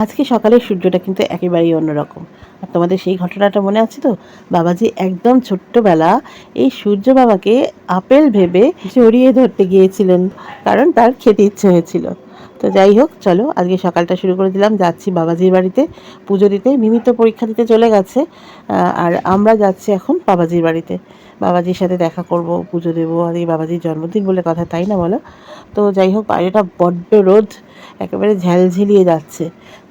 আজকে সকালের সূর্যটা কিন্তু একেবারেই অন্যরকম। আর তোমাদের সেই ঘটনাটা মনে আছে তো? বাবাজি একদম ছোট্টবেলা এই সূর্য বাবাকে আপেল ভেবে জড়িয়ে ধরতে গিয়েছিলেন, কারণ তার খেতে ইচ্ছে হয়েছিল। তো যাই হোক, চলো আজকে সকালটা শুরু করে দিলাম। যাচ্ছি বাবাজির বাড়িতে পুজো দিতে। মিমি তো পরীক্ষা দিতে চলে গেছে, আর আমরা যাচ্ছি এখন বাবাজির বাড়িতে। বাবাজির সাথে দেখা করব, পুজো দেবো। আজকে বাবাজির জন্মদিন বলে কথা, তাই না বলো? তো যাই হোক, বাইরেটা বড্ড রোদ, একেবারে ঝালঝিলিয়ে যাচ্ছে।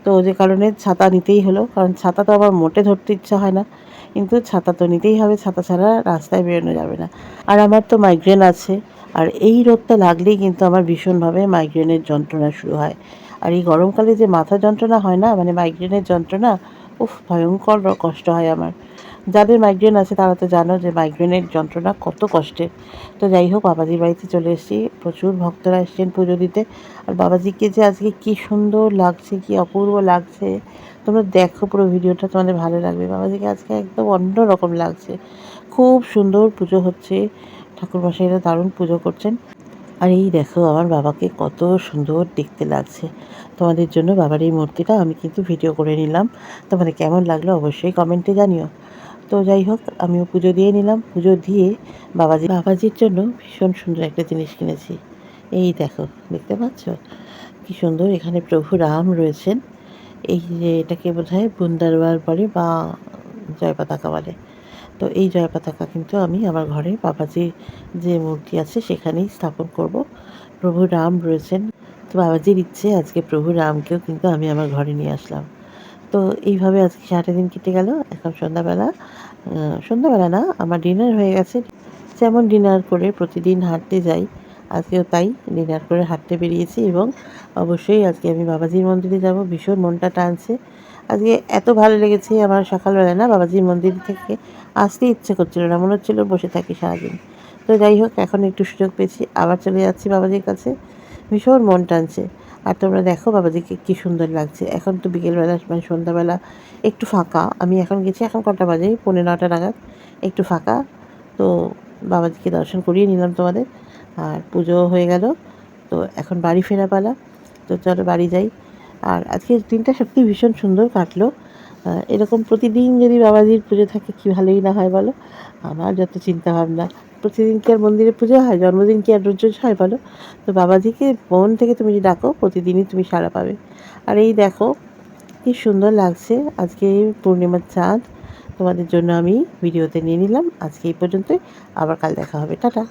তো যে কারণে ছাতা নিতেই হলো, কারণ ছাতা তো আমার মোটে ধরতে ইচ্ছা হয় না, কিন্তু ছাতা তো নিতেই হবে, ছাতা ছাড়া রাস্তায় বেরোনো যাবে না। আর আমার তো মাইগ্রেন আছে, আর এই রোদটা লাগলেই কিন্তু আমার ভীষণভাবে মাইগ্রেনের যন্ত্রণা শুরু হয়। আর এই গরমকালে যে মাথা যন্ত্রণা হয় না, মানে মাইগ্রেনের যন্ত্রণা, উফ, ভয়ঙ্কর কষ্ট হয় আমার। যাদের মাইগ্রেন আছে তারা তো জানো যে মাইগ্রেনের যন্ত্রণা কত কষ্টের। তো যাই হোক, বাবাজির বাড়িতে চলে এসেছি। প্রচুর ভক্তরা এসেছেন পুজো দিতে। আর বাবাজিকে যে আজকে কি সুন্দর লাগছে, কি অপূর্ব লাগছে, তোমরা দেখো পুরো ভিডিওটা, তোমাদের ভালো লাগবে। বাবাজিকে আজকে একদম অন্য রকম লাগছে। খুব সুন্দর পুজো হচ্ছে, ঠাকুরমশাইরা দারুণ পুজো করছেন। আর এই দেখো আমার বাবাকে কত সুন্দর দেখতে লাগছে। তোমাদের জন্য বাবার এই মূর্তিটা আমি কিন্তু ভিডিও করে নিলাম। তোমাদের কেমন লাগলো অবশ্যই কমেন্টে জানিও। তো যাই হোক, আমিও পুজো দিয়ে নিলাম। পুজো দিয়ে বাবাজির জন্য ভীষণ সুন্দর একটা জিনিস কিনেছি। এই দেখো, দেখতে পাচ্ছ কি সুন্দর? এখানে প্রভু রাম রয়েছেন। এই যে এটাকে বোধহয় বুন্দারওয়াল বলে বা জয় পতাকা বলে। তো এই জয় পতাকা কিন্তু আমি আমার ঘরে বাবাজির যে মূর্তি আছে সেখানেই স্থাপন করব। প্রভু রাম রয়েছেন, তো বাবাজির ইচ্ছে আজকে প্রভু রামকেও কিন্তু আমি আমার ঘরে নিয়ে আসলাম। তো এইভাবে আজকে সারাটা দিন কেটে গেল। এখন সন্ধ্যাবেলা, সন্ধ্যাবেলা না, আমার ডিনার হয়ে গেছে। যেমন ডিনার করে প্রতিদিন হাঁটতে যাই, আজকেও তাই ডিনার করে হাঁটতে বেরিয়েছি। এবং অবশ্যই আজকে আমি বাবাজির মন্দিরে যাব, ভীষণ মনটা টানছে। আজকে এত ভালো লেগেছে আমার, সকালবেলা না বাবাজির মন্দির থেকে আসতে ইচ্ছে করছিল না, মনে হচ্ছিলো বসে থাকি সারাদিন। তো যাই হোক, এখন একটু সুযোগ পেয়েছি, আবার চলে যাচ্ছি বাবাজির কাছে। ভীষণ মন টানছে। আর তোমরা দেখো বাবাজিকে কী সুন্দর লাগছে। এখন তো বিকেলবেলা, মানে সন্ধ্যাবেলা একটু ফাঁকা। আমি এখন গেছি, এখন কটা বাজে, 9:30 নাগাদ, একটু ফাঁকা। তো বাবাজিকে দর্শন করিয়ে নিলাম তোমাদের, আর পুজো হয়ে গেল। তো এখন বাড়ি ফেরা পালা। তো চলো বাড়ি যাই। আর আজকের দিনটা সত্যিই ভীষণ সুন্দর কাটলো। এরকম প্রতিদিন যদি বাবাজির পুজো থাকে কী ভালোই না হয় বলো? আমার যত চিন্তাভাবনা, প্রতিদিন কি আর মন্দিরে পুজো হয়? জন্মদিন কি আর রোজ রোজ হয় বলো? তো বাবাজিকে মন থেকে তুমি যদি ডাকো, প্রতিদিনই তুমি সাড়া পাবে। আর এই দেখো কি সুন্দর লাগছে আজকে পূর্ণিমার চাঁদ। তোমাদের জন্য আমি ভিডিওতে নিয়ে নিলাম। আজকে এই পর্যন্তই, আবার কাল দেখা হবে। টাটা।